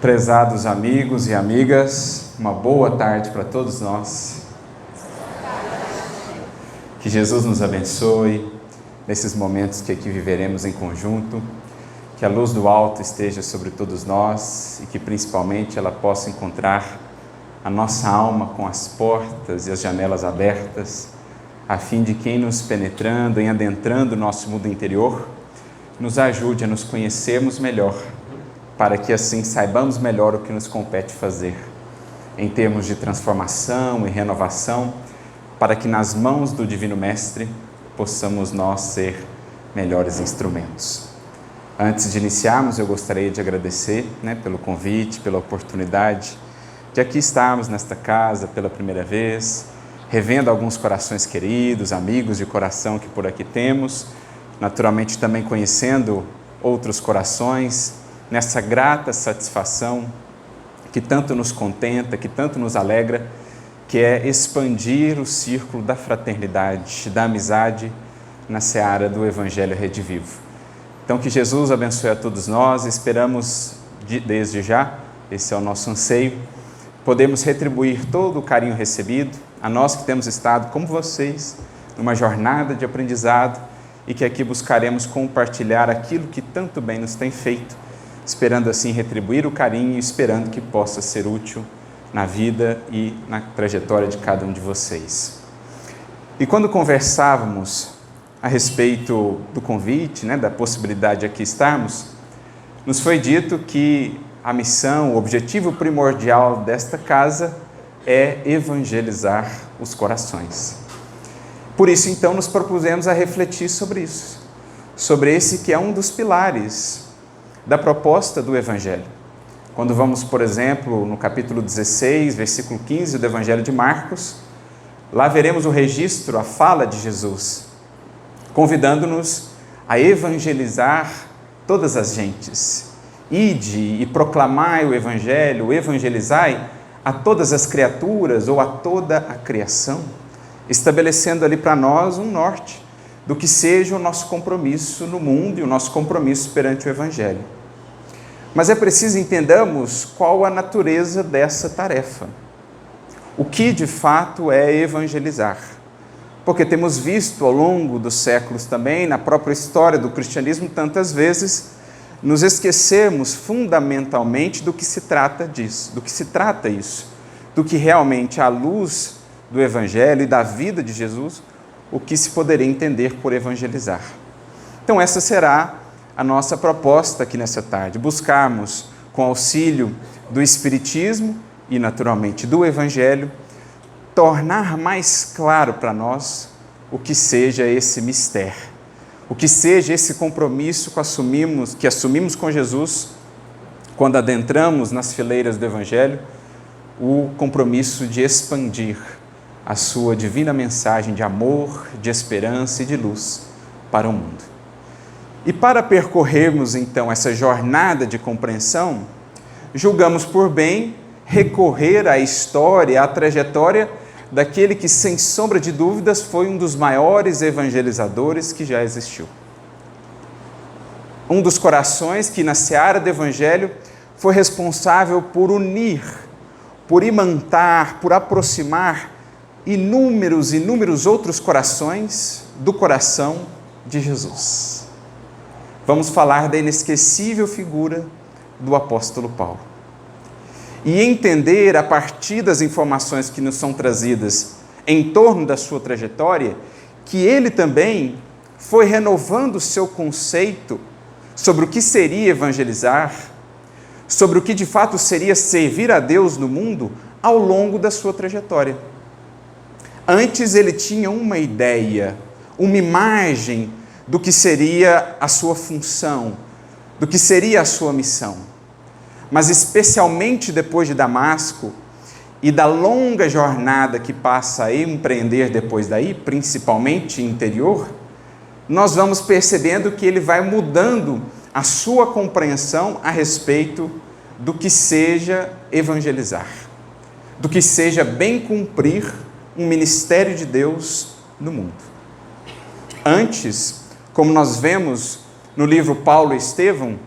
Prezados amigos e amigas, uma boa tarde para todos nós. Que Jesus nos abençoe nesses momentos que aqui viveremos em conjunto, que a luz do alto esteja sobre todos nós e que principalmente ela possa encontrar a nossa alma com as portas e as janelas abertas, a fim de que em nos penetrando, em adentrando o nosso mundo interior, nos ajude a nos conhecermos melhor, para que assim saibamos melhor o que nos compete fazer, em termos de transformação e renovação, para que nas mãos do Divino Mestre possamos nós ser melhores instrumentos. Antes de iniciarmos, eu gostaria de agradecer pelo convite, pela oportunidade de aqui estarmos nesta casa pela primeira vez, revendo alguns corações queridos, amigos de coração que por aqui temos, naturalmente também conhecendo outros corações, nessa grata satisfação que tanto nos contenta, que tanto nos alegra, que é expandir o círculo da fraternidade, da amizade na seara do Evangelho Redivivo. Então que Jesus abençoe a todos nós, esperamos desde já, esse é o nosso anseio, podemos retribuir todo o carinho recebido, a nós que temos estado como vocês, numa jornada de aprendizado e que aqui buscaremos compartilhar aquilo que tanto bem nos tem feito, esperando assim retribuir o carinho e esperando que possa ser útil na vida e na trajetória de cada um de vocês. E quando conversávamos a respeito do convite, da possibilidade de aqui estarmos, nos foi dito que a missão, o objetivo primordial desta casa é evangelizar os corações. Por isso, então, nos propusemos a refletir sobre isso, sobre esse que é um dos pilares da proposta do Evangelho. Quando vamos, por exemplo, no capítulo 16, versículo 15 do Evangelho de Marcos, lá veremos o registro, a fala de Jesus, convidando-nos a evangelizar todas as gentes. Ide e proclamai o Evangelho, evangelizai a todas as criaturas ou a toda a criação, estabelecendo ali para nós um norte do que seja o nosso compromisso no mundo e o nosso compromisso perante o Evangelho. Mas é preciso entendamos qual a natureza dessa tarefa. O que de fato é evangelizar? Porque temos visto ao longo dos séculos também, na própria história do cristianismo, tantas vezes, nos esquecermos fundamentalmente do que se trata disso, do que se trata isso, do que realmente à luz do Evangelho e da vida de Jesus, o que se poderia entender por evangelizar. Então essa será a nossa proposta aqui nessa tarde, buscarmos com auxílio do Espiritismo e naturalmente do Evangelho, tornar mais claro para nós o que seja esse mistério, o que seja esse compromisso que assumimos com Jesus quando adentramos nas fileiras do Evangelho, o compromisso de expandir a sua divina mensagem de amor, de esperança e de luz para o mundo. E para percorrermos então essa jornada de compreensão, julgamos por bem recorrer à história, à trajetória daquele que, sem sombra de dúvidas, foi um dos maiores evangelizadores que já existiu. Um dos corações que, na seara do Evangelho, foi responsável por unir, por imantar, por aproximar inúmeros outros corações do coração de Jesus. Vamos falar da inesquecível figura do apóstolo Paulo. E entender, a partir das informações que nos são trazidas em torno da sua trajetória, que ele também foi renovando o seu conceito sobre o que seria evangelizar, sobre o que de fato seria servir a Deus no mundo ao longo da sua trajetória. Antes ele tinha uma ideia, uma imagem do que seria a sua função, do que seria a sua missão. Mas especialmente depois de Damasco e da longa jornada que passa a empreender depois daí, principalmente interior, nós vamos percebendo que ele vai mudando a sua compreensão a respeito do que seja evangelizar, do que seja bem cumprir um ministério de Deus no mundo. Antes, como nós vemos no livro Paulo e Estevão,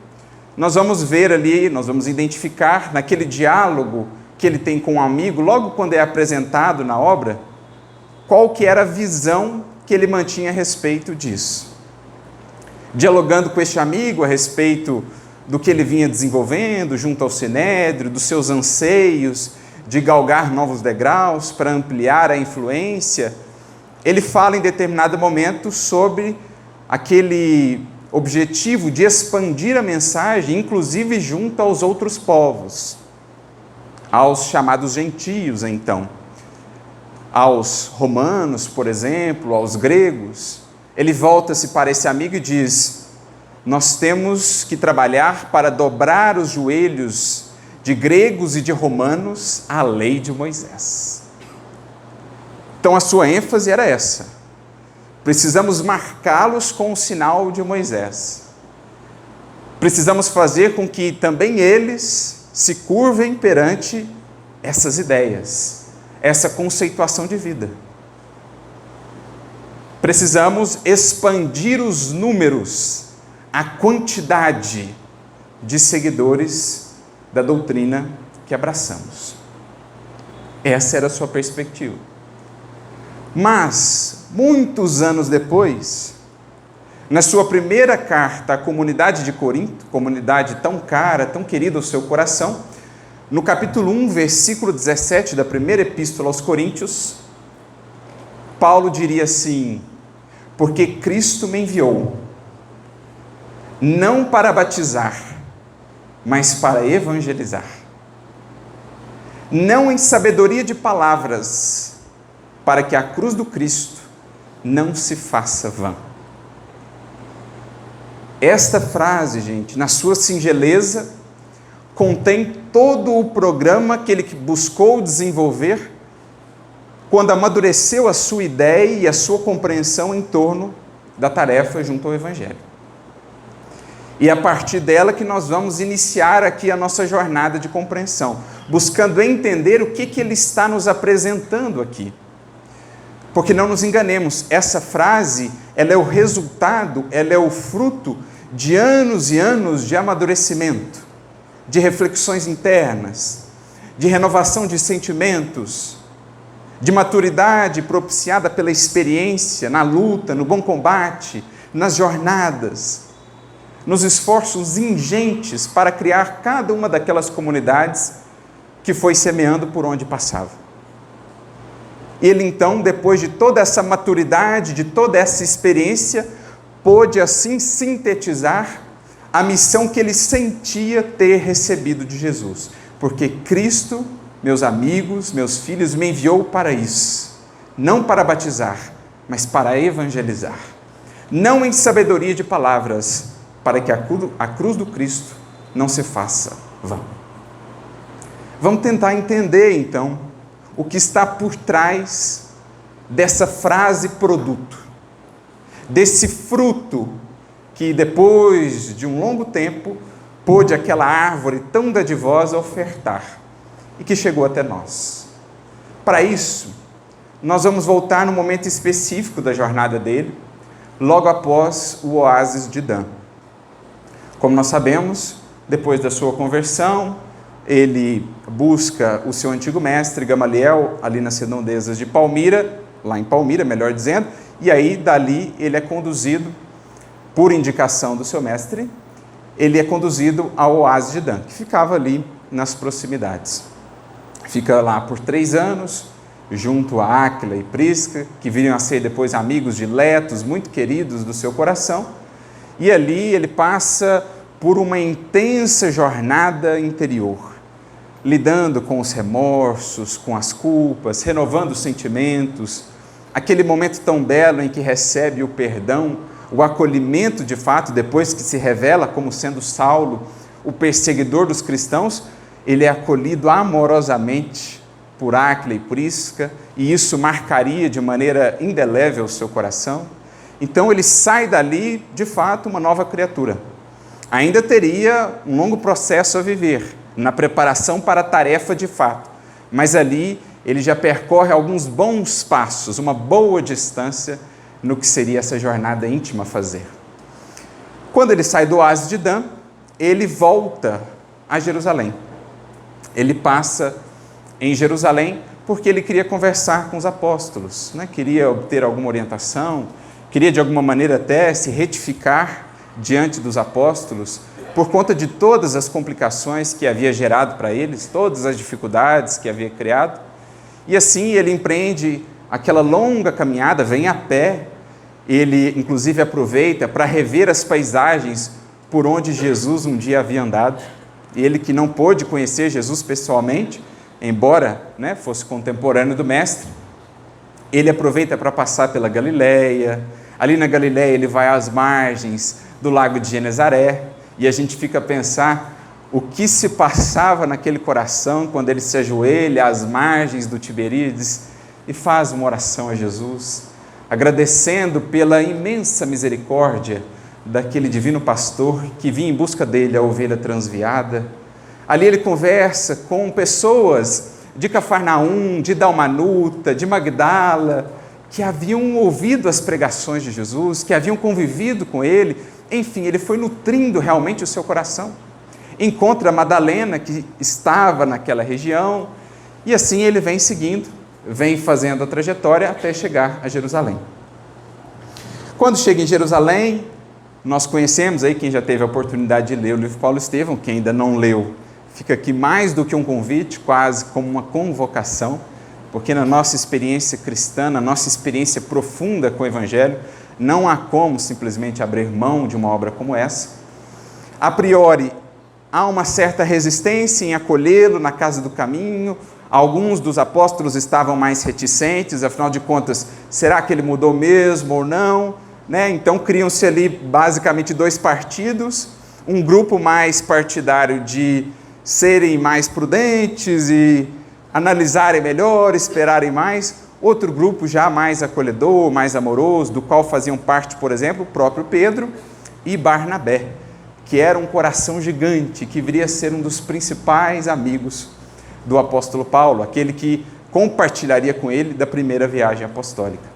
nós vamos ver ali, nós vamos identificar naquele diálogo que ele tem com um amigo, logo quando é apresentado na obra, qual que era a visão que ele mantinha a respeito disso. Dialogando com este amigo a respeito do que ele vinha desenvolvendo junto ao Sinédrio, dos seus anseios de galgar novos degraus para ampliar a influência, ele fala em determinado momento sobre aquele objetivo de expandir a mensagem, inclusive junto aos outros povos, aos chamados gentios, então, aos romanos, por exemplo, aos gregos. Ele volta-se para esse amigo e diz: nós temos que trabalhar para dobrar os joelhos de gregos e de romanos à lei de Moisés. Então a sua ênfase era essa: precisamos marcá-los com o sinal de Moisés. Precisamos fazer com que também eles se curvem perante essas ideias, essa conceituação de vida. Precisamos expandir os números, a quantidade de seguidores da doutrina que abraçamos. Essa era a sua perspectiva. Mas, muitos anos depois, na sua primeira carta à comunidade de Corinto, comunidade tão cara, tão querida ao seu coração, no capítulo 1, versículo 17 da primeira epístola aos Coríntios, Paulo diria assim: porque Cristo me enviou, não para batizar, mas para evangelizar, não em sabedoria de palavras, para que a cruz do Cristo não se faça vã. Esta frase, gente, na sua singeleza, contém todo o programa que ele buscou desenvolver quando amadureceu a sua ideia e a sua compreensão em torno da tarefa junto ao Evangelho. E é a partir dela que nós vamos iniciar aqui a nossa jornada de compreensão, buscando entender o que ele está nos apresentando aqui. Porque não nos enganemos, essa frase, ela é o resultado, ela é o fruto de anos e anos de amadurecimento, de reflexões internas, de renovação de sentimentos, de maturidade propiciada pela experiência, na luta, no bom combate, nas jornadas, nos esforços ingentes para criar cada uma daquelas comunidades que foi semeando por onde passava. Ele então, depois de toda essa maturidade, de toda essa experiência, pôde assim sintetizar a missão que ele sentia ter recebido de Jesus. Porque Cristo, meus amigos, meus filhos, me enviou para isso, não para batizar, mas para evangelizar, não em sabedoria de palavras, para que a cruz do Cristo não se faça vã. Vamos tentar entender, então, o que está por trás dessa frase produto, desse fruto que depois de um longo tempo pôde aquela árvore tão dadivosa ofertar e que chegou até nós. Para isso, nós vamos voltar no momento específico da jornada dele, logo após o oásis de Dan. Como nós sabemos, depois da sua conversão, ele busca o seu antigo mestre, Gamaliel, ali nas redondezas de Palmira, lá em Palmira, melhor dizendo, e aí, dali, ele é conduzido, por indicação do seu mestre, ele é conduzido ao oásis de Dan, que ficava ali nas proximidades. Fica lá por 3 anos, junto a Áquila e Prisca, que viriam a ser depois amigos diletos, muito queridos do seu coração, e ali ele passa por uma intensa jornada interior, lidando com os remorsos, com as culpas, renovando os sentimentos, aquele momento tão belo em que recebe o perdão, o acolhimento de fato, depois que se revela como sendo Saulo, o perseguidor dos cristãos, ele é acolhido amorosamente por Áquila e Prisca, e isso marcaria de maneira indelével o seu coração. Então ele sai dali, de fato, uma nova criatura. Ainda teria um longo processo a viver, na preparação para a tarefa de fato, mas ali ele já percorre alguns bons passos, uma boa distância no que seria essa jornada íntima a fazer. Quando ele sai do oásis de Dan, ele volta a Jerusalém. Ele passa em Jerusalém porque ele queria conversar com os apóstolos, né? Queria obter alguma orientação, queria de alguma maneira até se retificar diante dos apóstolos por conta de todas as complicações que havia gerado para eles, todas as dificuldades que havia criado. E assim ele empreende aquela longa caminhada, vem a pé. Ele inclusive aproveita para rever as paisagens por onde Jesus um dia havia andado. Ele que não pôde conhecer Jesus pessoalmente, embora, né, fosse contemporâneo do Mestre, ele aproveita para passar pela Galileia. Ali na Galileia ele vai às margens do lago de Genezaré, e a gente fica a pensar o que se passava naquele coração quando ele se ajoelha às margens do Tiberíades e faz uma oração a Jesus, agradecendo pela imensa misericórdia daquele divino pastor que vinha em busca dele, a ovelha transviada. Ali ele conversa com pessoas de Cafarnaum, de Dalmanuta, de Magdala, que haviam ouvido as pregações de Jesus, que haviam convivido com ele. Enfim, ele foi nutrindo realmente o seu coração. Encontra Madalena, que estava naquela região, e assim ele vem seguindo, vem fazendo a trajetória até chegar a Jerusalém. Quando chega em Jerusalém, nós conhecemos aí, quem já teve a oportunidade de ler o livro Paulo Estevão, quem ainda não leu, fica aqui mais do que um convite, quase como uma convocação, porque na nossa experiência cristã, na nossa experiência profunda com o Evangelho, não há como simplesmente abrir mão de uma obra como essa. A priori, há uma certa resistência em acolhê-lo na casa do caminho. Alguns dos apóstolos estavam mais reticentes, afinal de contas, será que ele mudou mesmo ou não? Então criam-se ali basicamente dois partidos, um grupo mais partidário de serem mais prudentes e analisarem melhor, esperarem mais, outro grupo já mais acolhedor, mais amoroso, do qual faziam parte, por exemplo, o próprio Pedro e Barnabé, que era um coração gigante, que viria a ser um dos principais amigos do apóstolo Paulo, aquele que compartilharia com ele da primeira viagem apostólica.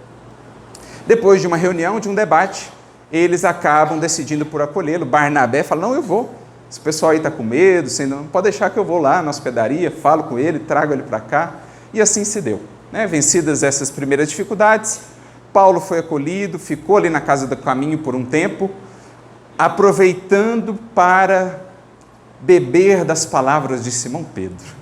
Depois de uma reunião, de um debate, eles acabam decidindo por acolhê-lo. Barnabé fala, não, eu vou. Esse pessoal aí está com medo, não pode deixar que eu vou lá na hospedaria, falo com ele, trago ele para cá. E assim se deu. Vencidas essas primeiras dificuldades, Paulo foi acolhido, ficou ali na casa do caminho por um tempo, aproveitando para beber das palavras de Simão Pedro.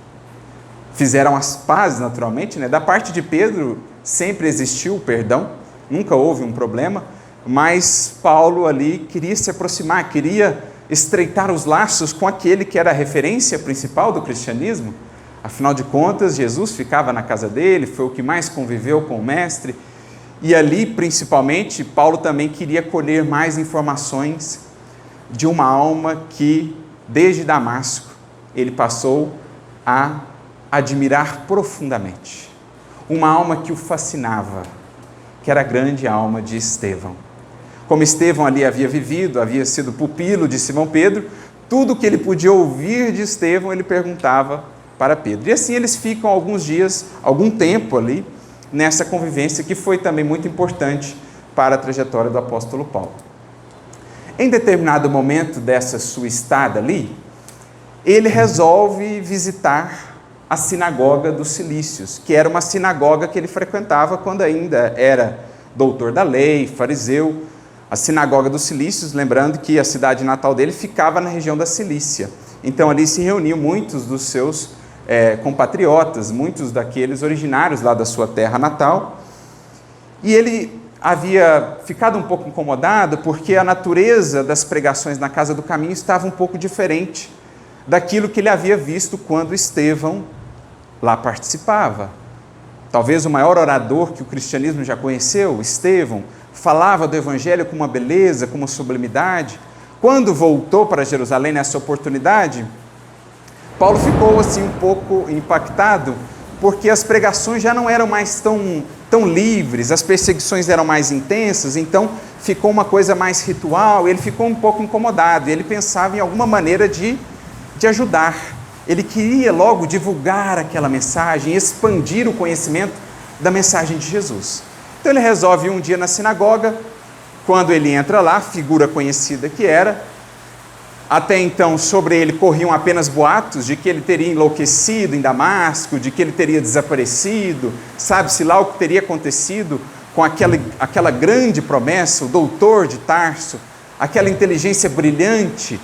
Fizeram as pazes, naturalmente, Da parte de Pedro sempre existiu o perdão, nunca houve um problema, mas Paulo ali queria se aproximar, queria estreitar os laços com aquele que era a referência principal do cristianismo. Afinal de contas, Jesus ficava na casa dele, foi o que mais conviveu com o Mestre, e ali, principalmente, Paulo também queria colher mais informações de uma alma que, desde Damasco, ele passou a admirar profundamente. Uma alma que o fascinava, que era a grande alma de Estevão. Como Estevão ali havia vivido, havia sido pupilo de Simão Pedro, tudo que ele podia ouvir de Estevão, ele perguntava para Pedro. E assim eles ficam alguns dias, algum tempo ali, nessa convivência que foi também muito importante para a trajetória do apóstolo Paulo. Em determinado momento dessa sua estada ali, ele resolve visitar a sinagoga dos Cilícios, que era uma sinagoga que ele frequentava quando ainda era doutor da lei, fariseu. A sinagoga dos Cilícios, lembrando que a cidade natal dele ficava na região da Cilícia. Então ali se reuniam muitos dos seus compatriotas, muitos daqueles originários lá da sua terra natal. E ele havia ficado um pouco incomodado porque a natureza das pregações na Casa do Caminho estava um pouco diferente daquilo que ele havia visto quando Estevão lá participava. Talvez o maior orador que o cristianismo já conheceu, Estevão, falava do Evangelho com uma beleza, com uma sublimidade. Quando voltou para Jerusalém nessa oportunidade, Paulo ficou assim um pouco impactado, porque as pregações já não eram mais tão livres, as perseguições eram mais intensas, então ficou uma coisa mais ritual, ele ficou um pouco incomodado, ele pensava em alguma maneira de ajudar. Ele queria logo divulgar aquela mensagem, expandir o conhecimento da mensagem de Jesus. Então ele resolve um dia na sinagoga, quando ele entra lá, figura conhecida que era, Até então, sobre ele corriam apenas boatos de que ele teria enlouquecido em Damasco, de que ele teria desaparecido, sabe-se lá o que teria acontecido com aquela grande promessa, o doutor de Tarso, aquela inteligência brilhante.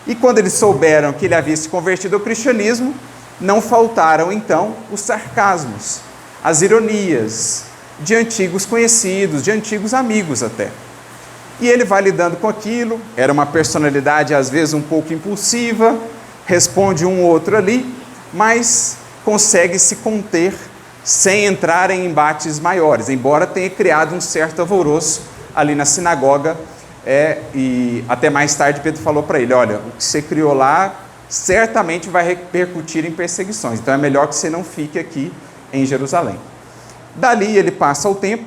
E quando eles souberam que ele havia se convertido ao cristianismo, não faltaram então os sarcasmos, as ironias de antigos conhecidos, de antigos amigos até. E ele vai lidando com aquilo, era uma personalidade às vezes um pouco impulsiva, responde um ou outro ali, mas consegue se conter sem entrar em embates maiores, embora tenha criado um certo alvoroço ali na sinagoga, e até mais tarde Pedro falou para ele, olha, o que você criou lá certamente vai repercutir em perseguições, então é melhor que você não fique aqui em Jerusalém. Dali ele passa o tempo,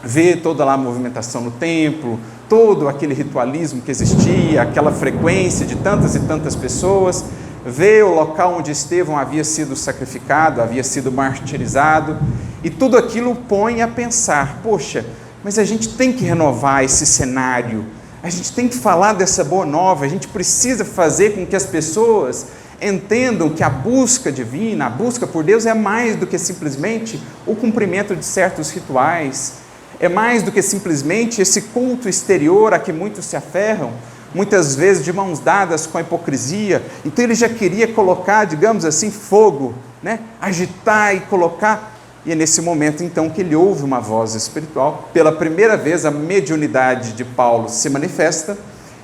vê toda lá a movimentação no templo, todo aquele ritualismo que existia, aquela frequência de tantas e tantas pessoas, vê o local onde Estevão havia sido sacrificado, havia sido martirizado, e tudo aquilo põe a pensar, poxa, mas a gente tem que renovar esse cenário, a gente tem que falar dessa boa nova, a gente precisa fazer com que as pessoas entendam que a busca divina, a busca por Deus é mais do que simplesmente o cumprimento de certos rituais, é mais do que simplesmente esse culto exterior a que muitos se aferram, muitas vezes de mãos dadas com a hipocrisia. Então ele já queria colocar, digamos assim, fogo, né? Agitar e colocar. E é nesse momento então que ele ouve uma voz espiritual. Pela primeira vez a mediunidade de Paulo se manifesta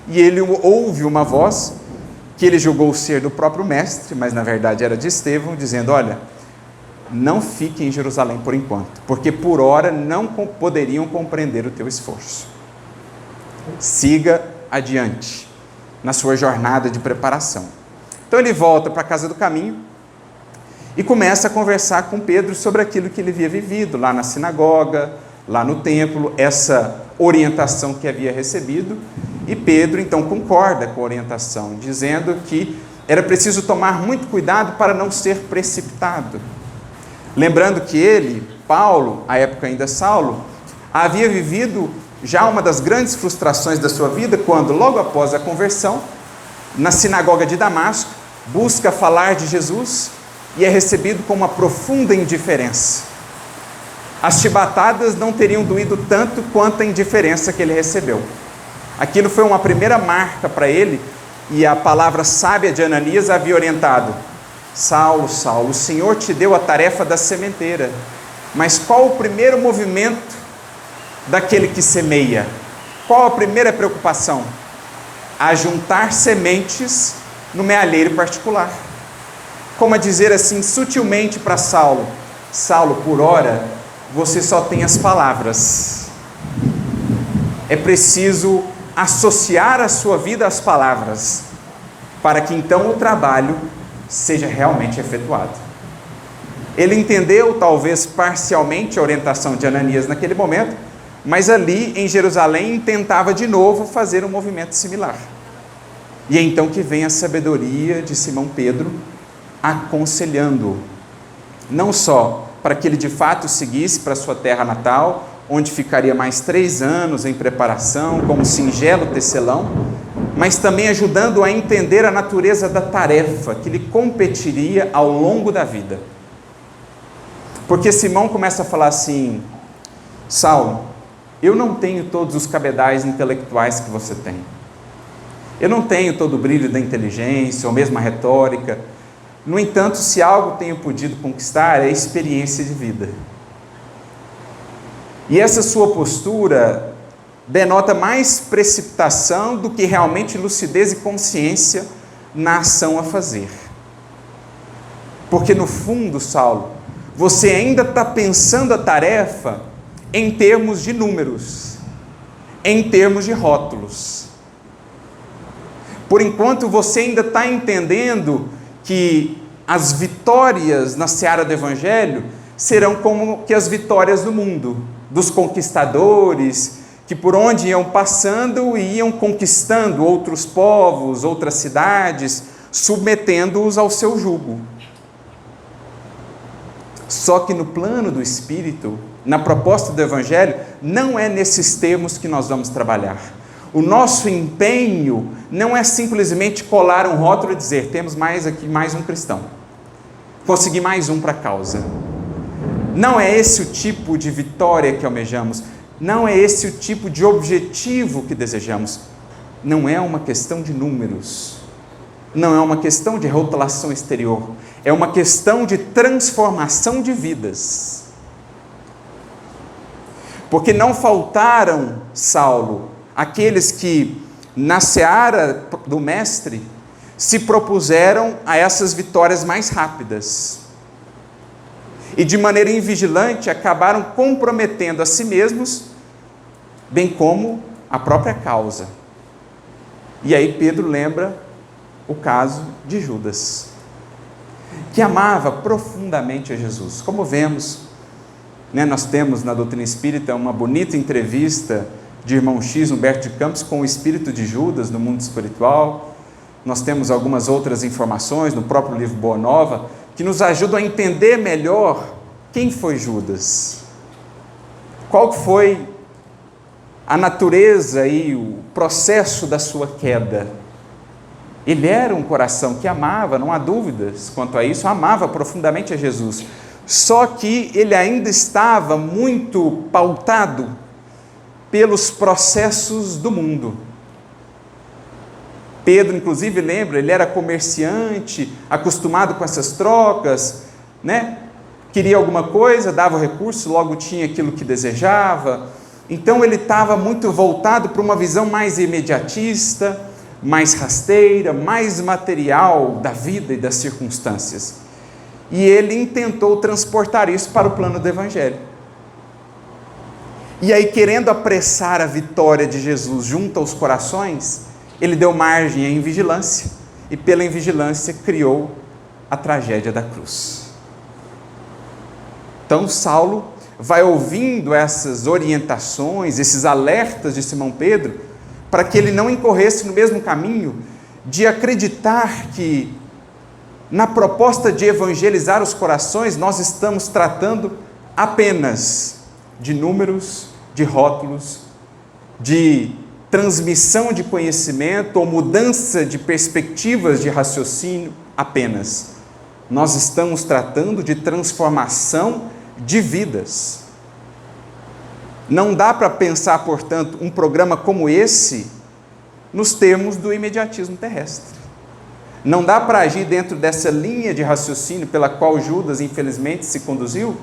e ele ouve uma voz que ele julgou ser do próprio mestre, mas na verdade era de Estevão, dizendo, olha, não fique em Jerusalém por enquanto, porque por hora não poderiam compreender o teu esforço. Siga adiante na sua jornada de preparação. Então ele volta para a casa do caminho e começa a conversar com Pedro sobre aquilo que ele havia vivido lá na sinagoga, lá no templo, essa orientação que havia recebido, e Pedro então concorda com a orientação, dizendo que era preciso tomar muito cuidado para não ser precipitado. Lembrando que ele, Paulo, à época ainda Saulo, havia vivido já uma das grandes frustrações da sua vida, quando logo após a conversão, na sinagoga de Damasco, busca falar de Jesus e é recebido com uma profunda indiferença. As chibatadas não teriam doído tanto quanto a indiferença que ele recebeu. Aquilo foi uma primeira marca para ele, e a palavra sábia de Ananias havia orientado, Saulo, Saulo, o Senhor te deu a tarefa da sementeira, mas qual o primeiro movimento daquele que semeia? Qual a primeira preocupação? Ajuntar sementes no mealheiro particular. Como a dizer assim, sutilmente para Saulo, Saulo, por ora, você só tem as palavras. É preciso associar a sua vida às palavras, para que então o trabalho seja realmente efetuado. Ele entendeu, talvez parcialmente, a orientação de Ananias naquele momento, mas ali em Jerusalém tentava de novo fazer um movimento similar. E é então que vem a sabedoria de Simão Pedro, aconselhando-o, não só para que ele de fato seguisse para sua terra natal, onde ficaria mais 3 anos em preparação, como singelo tecelão, mas também ajudando a entender a natureza da tarefa que lhe competiria ao longo da vida. Porque Simão começa a falar assim, Saulo, eu não tenho todos os cabedais intelectuais que você tem. Eu não tenho todo o brilho da inteligência, ou mesmo a retórica. No entanto, se algo tenho podido conquistar, é a experiência de vida. E essa sua postura denota mais precipitação do que realmente lucidez e consciência na ação a fazer. Porque no fundo, Saulo, você ainda está pensando a tarefa em termos de números, em termos de rótulos. Por enquanto você ainda está entendendo que as vitórias na seara do Evangelho serão como que as vitórias do mundo, dos conquistadores, que por onde iam passando e iam conquistando outros povos, outras cidades, submetendo-os ao seu jugo. Só que no plano do Espírito, na proposta do Evangelho, não é nesses termos que nós vamos trabalhar. O nosso empenho não é simplesmente colar um rótulo e dizer: temos mais aqui, mais um cristão, conseguir mais um para a causa. Não é esse o tipo de vitória que almejamos, não é esse o tipo de objetivo que desejamos. Não é uma questão de números, não é uma questão de rotulação exterior, é uma questão de transformação de vidas. Porque não faltaram, Saulo, aqueles que, na seara do mestre, se propuseram a essas vitórias mais rápidas. E de maneira invigilante acabaram comprometendo a si mesmos, bem como a própria causa. E aí Pedro lembra o caso de Judas, que amava profundamente a Jesus. Como vemos, nós temos na doutrina espírita uma bonita entrevista de irmão X, Humberto de Campos, com o espírito de Judas no mundo espiritual. Nós temos algumas outras informações no próprio livro Boa Nova, que nos ajudam a entender melhor quem foi Judas, qual foi a natureza e o processo da sua queda. Ele era um coração que amava, não há dúvidas quanto a isso, amava profundamente a Jesus, só que ele ainda estava muito pautado pelos processos do mundo. Pedro, inclusive, lembra, ele era comerciante, acostumado com essas trocas, queria alguma coisa, dava o recurso, logo tinha aquilo que desejava. Então ele estava muito voltado para uma visão mais imediatista, mais rasteira, mais material da vida e das circunstâncias. E ele intentou transportar isso para o plano do Evangelho. E aí, querendo apressar a vitória de Jesus junto aos corações, ele deu margem à invigilância, e pela invigilância criou a tragédia da cruz. Então Saulo vai ouvindo essas orientações, esses alertas de Simão Pedro, para que ele não incorresse no mesmo caminho de acreditar que, na proposta de evangelizar os corações, nós estamos tratando apenas de números, de rótulos, de transmissão de conhecimento ou mudança de perspectivas de raciocínio apenas. Nós estamos tratando de transformação de vidas. Não dá para pensar, portanto, um programa como esse nos termos do imediatismo terrestre. Não dá para agir dentro dessa linha de raciocínio pela qual Judas, infelizmente, se conduziu,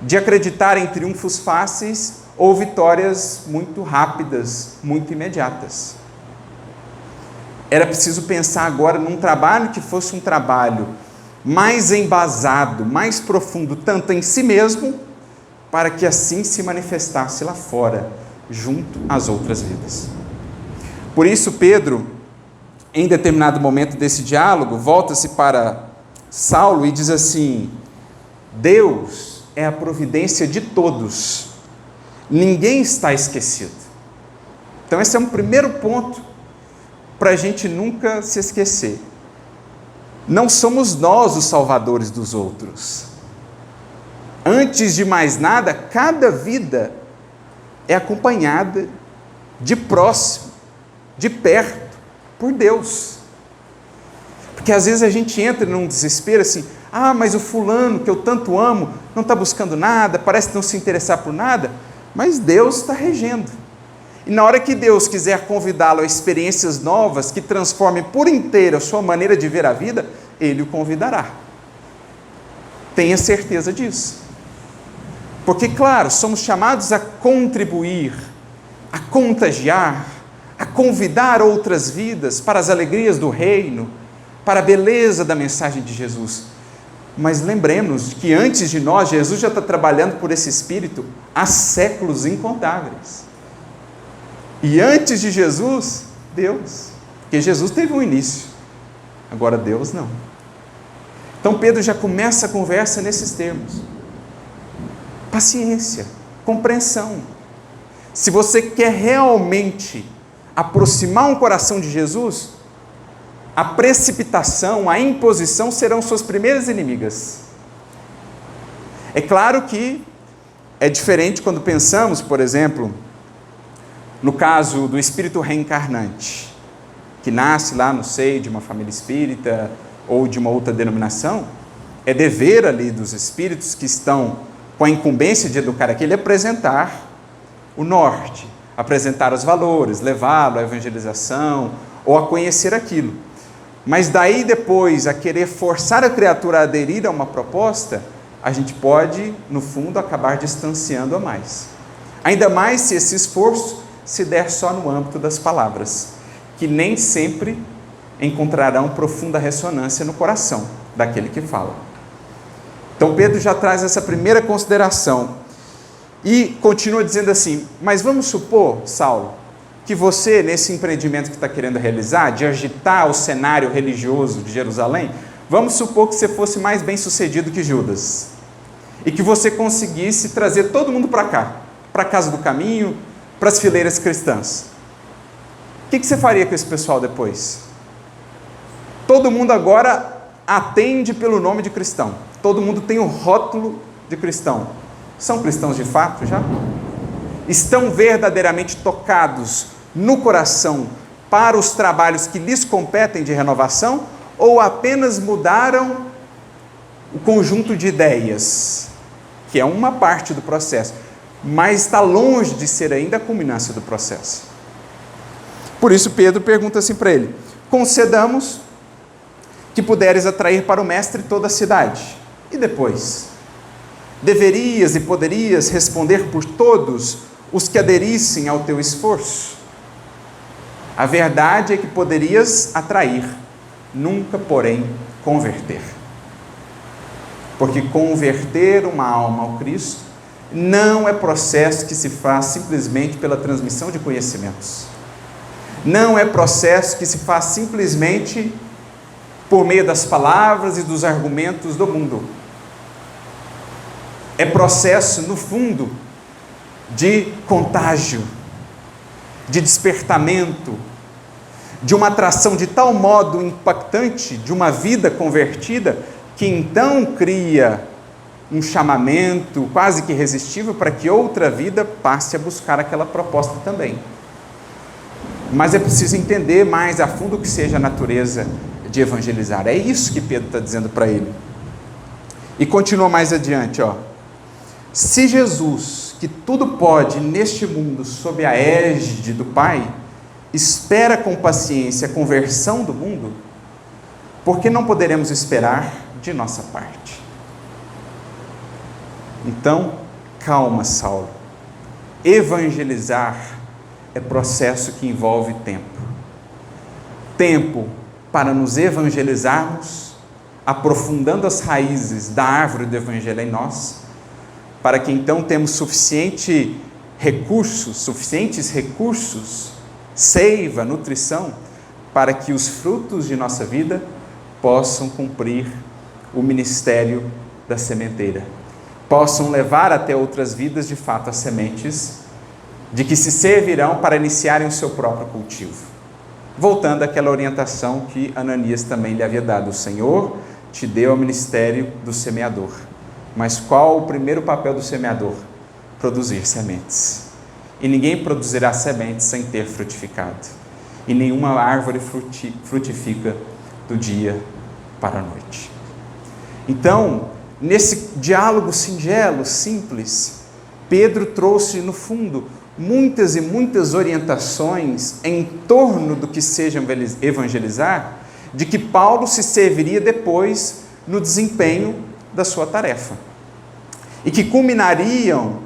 de acreditar em triunfos fáceis ou vitórias muito rápidas, muito imediatas. Era preciso pensar agora num trabalho que fosse um trabalho mais embasado, mais profundo, tanto em si mesmo, para que assim se manifestasse lá fora, junto às outras vidas. Por isso, Pedro, em determinado momento desse diálogo, volta-se para Saulo e diz assim: Deus é a providência de todos, ninguém está esquecido. Então esse é um primeiro ponto para a gente nunca se esquecer. Não somos nós os salvadores dos outros. Antes de mais nada, cada vida é acompanhada de próximo, de perto, por Deus. Porque às vezes a gente entra num desespero assim: mas o fulano que eu tanto amo não está buscando nada, parece não se interessar por nada, mas Deus está regendo. E na hora que Deus quiser convidá-lo a experiências novas que transformem por inteiro a sua maneira de ver a vida, Ele o convidará. Tenha certeza disso. Porque, claro, somos chamados a contribuir, a contagiar, a convidar outras vidas para as alegrias do reino, para a beleza da mensagem de Jesus. Mas lembremos que antes de nós, Jesus já está trabalhando por esse Espírito há séculos incontáveis. E antes de Jesus, Deus. Porque Jesus teve um início, agora Deus não. Então Pedro já começa a conversa nesses termos. Paciência, compreensão. Se você quer realmente aproximar um coração de Jesus, a precipitação, a imposição serão suas primeiras inimigas. É claro que é diferente quando pensamos, por exemplo, no caso do espírito reencarnante, que nasce lá no seio de uma família espírita ou de uma outra denominação, é dever ali dos espíritos que estão com a incumbência de educar aquele apresentar o norte, apresentar os valores, levá-lo à evangelização ou a conhecer aquilo. Mas daí depois, a querer forçar a criatura a aderir a uma proposta, a gente pode, no fundo, acabar distanciando a mais. Ainda mais se esse esforço se der só no âmbito das palavras, que nem sempre encontrarão profunda ressonância no coração daquele que fala. Então Pedro já traz essa primeira consideração e continua dizendo assim: mas vamos supor, Saulo, que você, nesse empreendimento que está querendo realizar, de agitar o cenário religioso de Jerusalém, vamos supor que você fosse mais bem sucedido que Judas, e que você conseguisse trazer todo mundo para cá, para a casa do caminho, para as fileiras cristãs. O que você faria com esse pessoal depois? Todo mundo agora atende pelo nome de cristão, todo mundo tem o rótulo de cristão. São cristãos de fato já? Estão verdadeiramente tocados no coração para os trabalhos que lhes competem de renovação, ou apenas mudaram o conjunto de ideias, que é uma parte do processo, mas está longe de ser ainda a culminância do processo? Por isso Pedro pergunta assim para ele: concedamos que puderes atrair para o mestre toda a cidade, e depois? Deverias e poderias responder por todos os que aderissem ao teu esforço? A verdade é que poderias atrair, nunca, porém, converter. Porque converter uma alma ao Cristo não é processo que se faz simplesmente pela transmissão de conhecimentos. Não é processo que se faz simplesmente por meio das palavras e dos argumentos do mundo. É processo, no fundo, de contágio, de despertamento, de uma atração de tal modo impactante de uma vida convertida, que então cria um chamamento quase que irresistível para que outra vida passe a buscar aquela proposta também. Mas é preciso entender mais a fundo o que seja a natureza de evangelizar. É isso que Pedro está dizendo para ele. E continua mais adiante, se Jesus, que tudo pode neste mundo sob a égide do Pai, espera com paciência a conversão do mundo, por que não poderemos esperar de nossa parte? Então, calma, Saulo. Evangelizar é processo que envolve tempo. Tempo para nos evangelizarmos, aprofundando as raízes da árvore do Evangelho em nós, para que então temos suficientes recursos, seiva, nutrição, para que os frutos de nossa vida possam cumprir o ministério da sementeira, possam levar até outras vidas de fato as sementes de que se servirão para iniciarem o seu próprio cultivo. Voltando àquela orientação que Ananias também lhe havia dado: o Senhor te deu o ministério do semeador. Mas qual o primeiro papel do semeador? Produzir sementes. E ninguém produzirá sementes sem ter frutificado. E nenhuma árvore frutifica do dia para a noite. Então, nesse diálogo singelo, simples, Pedro trouxe, no fundo, muitas e muitas orientações em torno do que seja evangelizar, de que Paulo se serviria depois no desempenho da sua tarefa, e que culminariam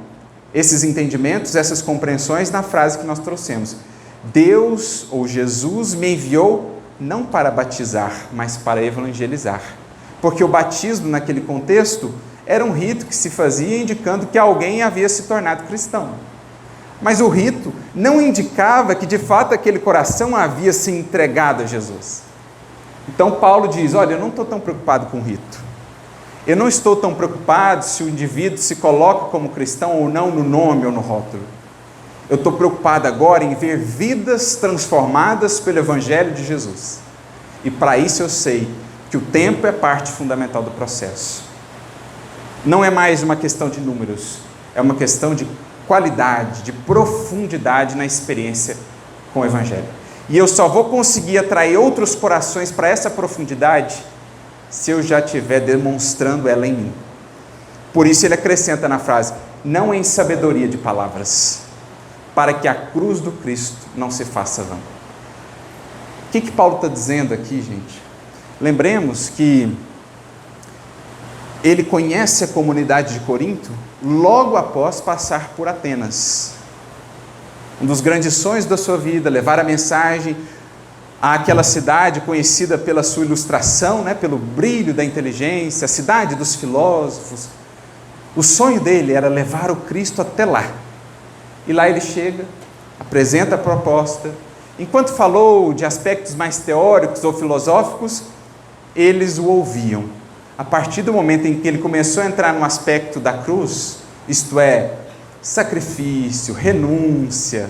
esses entendimentos, essas compreensões na frase que nós trouxemos: Deus ou Jesus me enviou não para batizar, mas para evangelizar, porque o batismo naquele contexto era um rito que se fazia indicando que alguém havia se tornado cristão, mas o rito não indicava que de fato aquele coração havia se entregado a Jesus. Então Paulo diz: olha, eu não estou tão preocupado com o rito, eu não estou tão preocupado se o indivíduo se coloca como cristão ou não no nome ou no rótulo. Eu estou preocupado agora em ver vidas transformadas pelo Evangelho de Jesus. E para isso eu sei que o tempo é parte fundamental do processo. Não é mais uma questão de números, é uma questão de qualidade, de profundidade na experiência com o Evangelho. E eu só vou conseguir atrair outros corações para essa profundidade se eu já estiver demonstrando ela em mim. Por isso ele acrescenta na frase, não em sabedoria de palavras, para que a cruz do Cristo não se faça vã. O que Paulo está dizendo aqui, gente? Lembremos que ele conhece a comunidade de Corinto logo após passar por Atenas. Um dos grandes sonhos da sua vida, levar a mensagem àquela cidade conhecida pela sua ilustração, pelo brilho da inteligência, a cidade dos filósofos. O sonho dele era levar o Cristo até lá. E lá ele chega, apresenta a proposta. Enquanto falou de aspectos mais teóricos ou filosóficos, eles o ouviam. A partir do momento em que ele começou a entrar no aspecto da cruz, isto é, sacrifício, renúncia,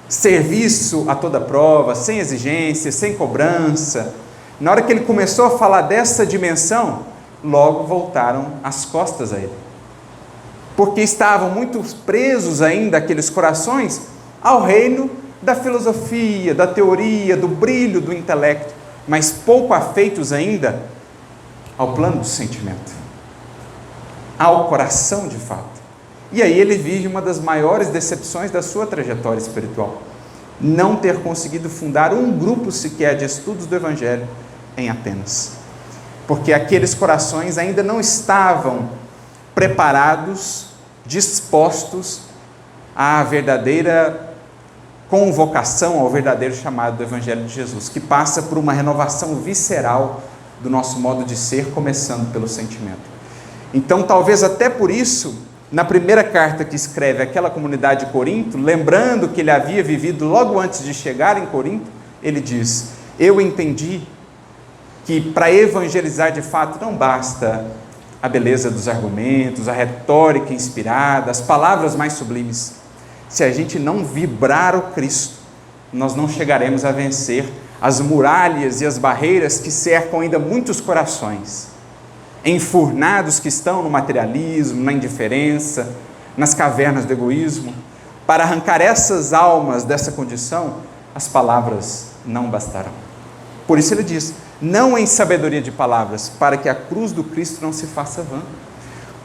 serviço a toda prova, sem exigência, sem cobrança, na hora que ele começou a falar dessa dimensão, logo voltaram as costas a ele. Porque estavam muito presos ainda, aqueles corações, ao reino da filosofia, da teoria, do brilho do intelecto, mas pouco afeitos ainda ao plano do sentimento, ao coração de fato. E aí ele vive uma das maiores decepções da sua trajetória espiritual, não ter conseguido fundar um grupo sequer de estudos do Evangelho em Atenas, porque aqueles corações ainda não estavam preparados, dispostos à verdadeira convocação, ao verdadeiro chamado do Evangelho de Jesus, que passa por uma renovação visceral do nosso modo de ser, começando pelo sentimento. Então, talvez até por isso, na primeira carta que escreve àquela comunidade de Corinto, lembrando que ele havia vivido logo antes de chegar em Corinto, ele diz, eu entendi que para evangelizar de fato não basta a beleza dos argumentos, a retórica inspirada, as palavras mais sublimes. Se a gente não vibrar o Cristo, nós não chegaremos a vencer as muralhas e as barreiras que cercam ainda muitos corações, enfurnados que estão no materialismo, na indiferença, nas cavernas do egoísmo. Para arrancar essas almas dessa condição, as palavras não bastarão. Por isso ele diz, não em sabedoria de palavras, para que a cruz do Cristo não se faça vã.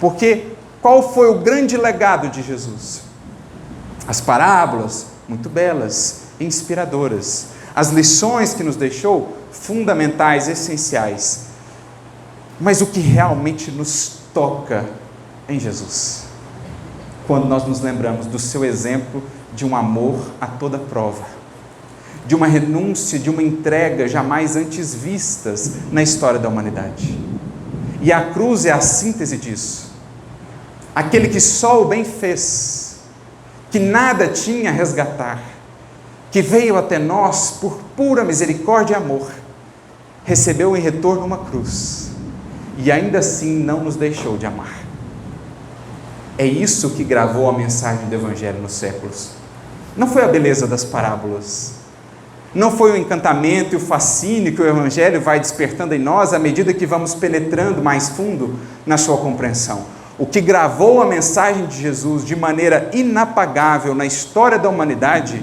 Porque qual foi o grande legado de Jesus? As parábolas, muito belas, inspiradoras. As lições que nos deixou, fundamentais, essenciais. Mas o que realmente nos toca em Jesus? Quando nós nos lembramos do seu exemplo de um amor a toda prova, de uma renúncia, de uma entrega jamais antes vistas na história da humanidade. E a cruz é a síntese disso. Aquele que só o bem fez, que nada tinha a resgatar, que veio até nós por pura misericórdia e amor, recebeu em retorno uma cruz, e ainda assim não nos deixou de amar. É isso que gravou a mensagem do Evangelho nos séculos. Não foi a beleza das parábolas, não foi o encantamento e o fascínio que o Evangelho vai despertando em nós à medida que vamos penetrando mais fundo na sua compreensão. O que gravou a mensagem de Jesus de maneira inapagável na história da humanidade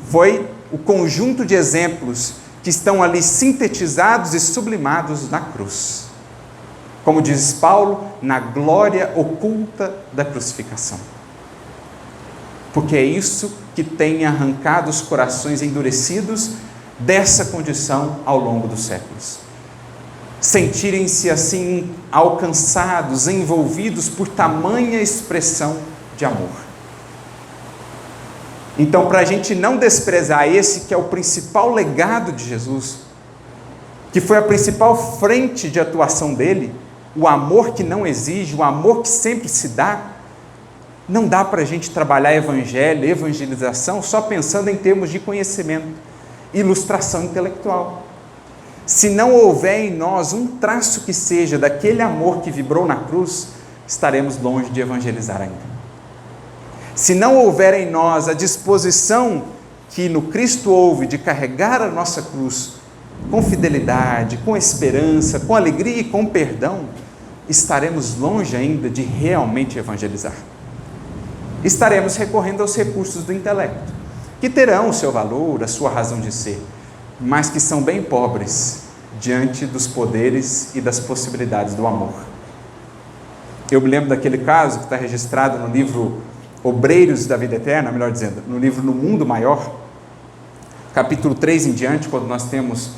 foi o conjunto de exemplos que estão ali sintetizados e sublimados na cruz. Como diz Paulo, na glória oculta da crucificação. Porque é isso que tem arrancado os corações endurecidos dessa condição ao longo dos séculos. Sentirem-se assim alcançados, envolvidos por tamanha expressão de amor. Então, para a gente não desprezar esse que é o principal legado de Jesus, que foi a principal frente de atuação dele, o amor que não exige, o amor que sempre se dá, não dá para a gente trabalhar evangelho, evangelização, só pensando em termos de conhecimento, ilustração intelectual. Se não houver em nós um traço que seja daquele amor que vibrou na cruz, estaremos longe de evangelizar ainda. Se não houver em nós a disposição que no Cristo houve de carregar a nossa cruz com fidelidade, com esperança, com alegria e com perdão, estaremos longe ainda de realmente evangelizar. estaremos recorrendo aos recursos do intelecto, que terão o seu valor, a sua razão de ser, mas que são bem pobres diante dos poderes e das possibilidades do amor. Eu me lembro daquele caso que está registrado no livro Obreiros da Vida Eterna, melhor dizendo, no livro No Mundo Maior, capítulo 3 em diante, quando nós temos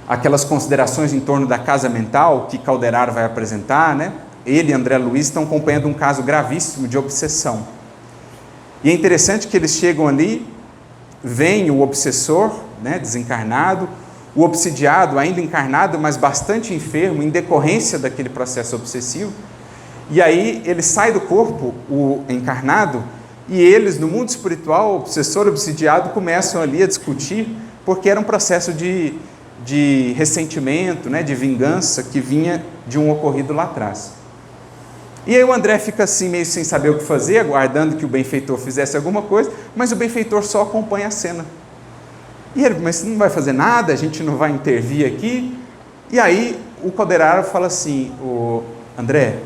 aquelas considerações em torno da casa mental que Calderaro vai apresentar, né? Ele e André Luiz estão acompanhando um caso gravíssimo de obsessão. E é interessante que eles chegam ali, vem o obsessor, né, desencarnado, o obsidiado ainda encarnado, mas bastante enfermo, em decorrência daquele processo obsessivo, e aí ele sai do corpo, o encarnado, e eles, no mundo espiritual, o obsessor e o obsidiado, começam ali a discutir, porque era um processo de ressentimento, né, de vingança, que vinha de um ocorrido lá atrás. E aí o André fica assim, meio sem saber o que fazer, aguardando que o benfeitor fizesse alguma coisa, mas o benfeitor só acompanha a cena. E ele, mas você não vai fazer nada, a gente não vai intervir aqui. E aí o Calderaro fala assim, André,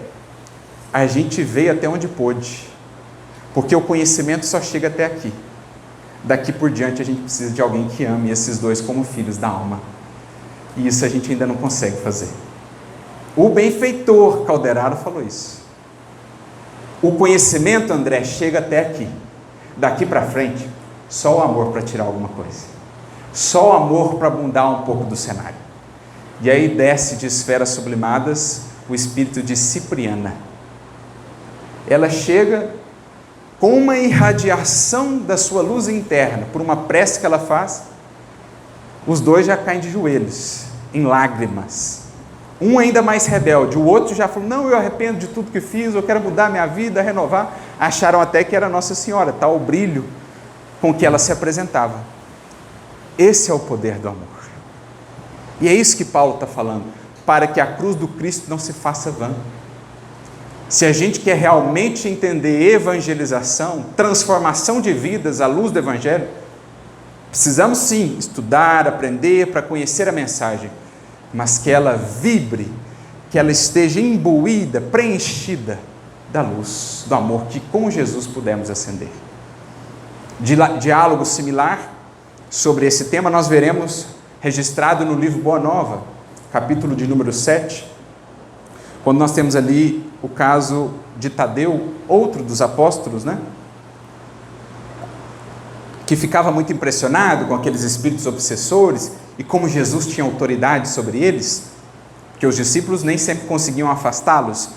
a gente veio até onde pôde, porque o conhecimento só chega até aqui. Daqui por diante a gente precisa de alguém que ame esses dois como filhos da alma. E isso a gente ainda não consegue fazer. O benfeitor Calderaro falou isso. O conhecimento, André, chega até aqui. Daqui para frente, só o amor para tirar alguma coisa. Só o amor para mudar um pouco do cenário. E aí desce de esferas sublimadas o espírito de Cipriana. Ela chega com uma irradiação da sua luz interna, por uma prece que ela faz, os dois já caem de joelhos, em lágrimas. Um ainda mais rebelde, o outro já falou, não, eu arrependo de tudo que fiz, eu quero mudar minha vida, renovar. Acharam até que era Nossa Senhora, tal o brilho com que ela se apresentava. Esse é o poder do amor. E é isso que Paulo está falando, para que a cruz do Cristo não se faça vã. Se a gente quer realmente entender evangelização, transformação de vidas à luz do Evangelho, precisamos sim estudar, aprender para conhecer a mensagem, mas que ela vibre, que ela esteja imbuída, preenchida da luz, do amor que com Jesus pudemos acender. Diálogo similar sobre esse tema nós veremos registrado no livro Boa Nova, capítulo de número 7, quando nós temos ali o caso de Tadeu, outro dos apóstolos, né? Que ficava muito impressionado com aqueles espíritos obsessores e como Jesus tinha autoridade sobre eles, porque os discípulos nem sempre conseguiam afastá-los,